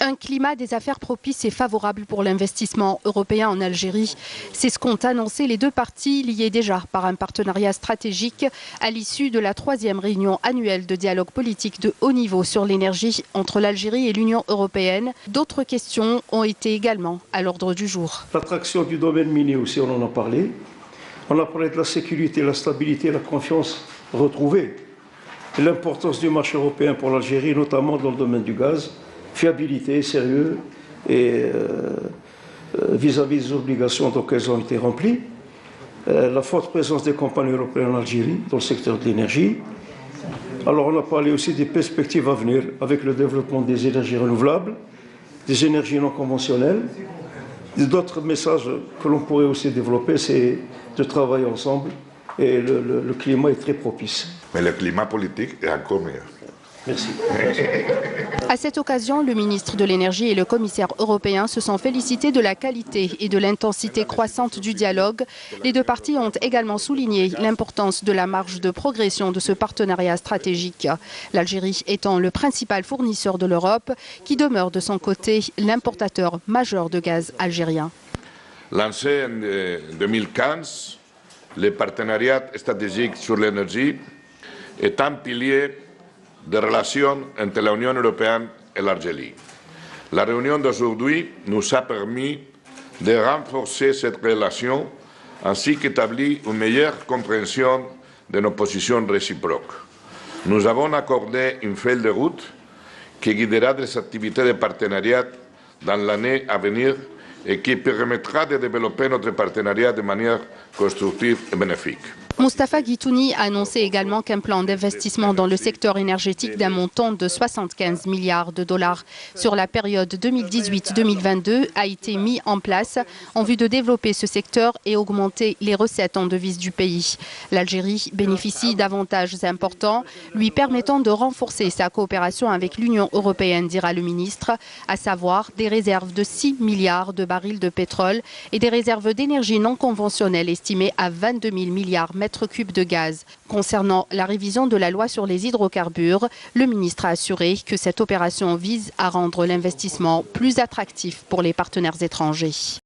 Un climat des affaires propice et favorable pour l'investissement européen en Algérie. C'est ce qu'ont annoncé les deux parties liées déjà par un partenariat stratégique à l'issue de la 3e réunion annuelle de dialogue politique de haut niveau sur l'énergie entre l'Algérie et l'Union européenne. D'autres questions ont été également à l'ordre du jour. L'attraction du domaine minier aussi, on en a parlé. On a parlé de la sécurité, la stabilité, la confiance retrouvée. Et l'importance du marché européen pour l'Algérie, notamment dans le domaine du gaz. Fiabilité, sérieux et vis-à-vis des obligations dont elles ont été remplies. La forte présence des compagnies européennes en Algérie dans le secteur de l'énergie. Alors on a parlé aussi des perspectives à venir avec le développement des énergies renouvelables, des énergies non conventionnelles. D'autres messages que l'on pourrait aussi développer, c'est de travailler ensemble et le climat est très propice. Mais le climat politique est encore meilleur. Merci. À cette occasion, le ministre de l'Énergie et le commissaire européen se sont félicités de la qualité et de l'intensité croissante du dialogue. Les deux parties ont également souligné l'importance de la marge de progression de ce partenariat stratégique. L'Algérie étant le principal fournisseur de l'Europe, qui demeure de son côté l'importateur majeur de gaz algérien. Lancé en 2015, le partenariat stratégique sur l'énergie est un pilier de relations entre l'Union européenne et l'Algérie. La réunion d'aujourd'hui nous a permis de renforcer cette relation ainsi qu'établir une meilleure compréhension de nos positions réciproques. Nous avons accordé une feuille de route qui guidera les activités de partenariat dans l'année à venir et qui permettra de développer notre partenariat de manière constructive et bénéfique. Moustapha Guitouni a annoncé également qu'un plan d'investissement dans le secteur énergétique d'un montant de 75 milliards de dollars sur la période 2018-2022 a été mis en place en vue de développer ce secteur et augmenter les recettes en devises du pays. L'Algérie bénéficie d'avantages importants lui permettant de renforcer sa coopération avec l'Union européenne, dira le ministre, à savoir des réserves de 6 milliards de barils de pétrole et des réserves d'énergie non conventionnelles estimées à 22 000 milliards mètres cubes de gaz. Concernant la révision de la loi sur les hydrocarbures, le ministre a assuré que cette opération vise à rendre l'investissement plus attractif pour les partenaires étrangers.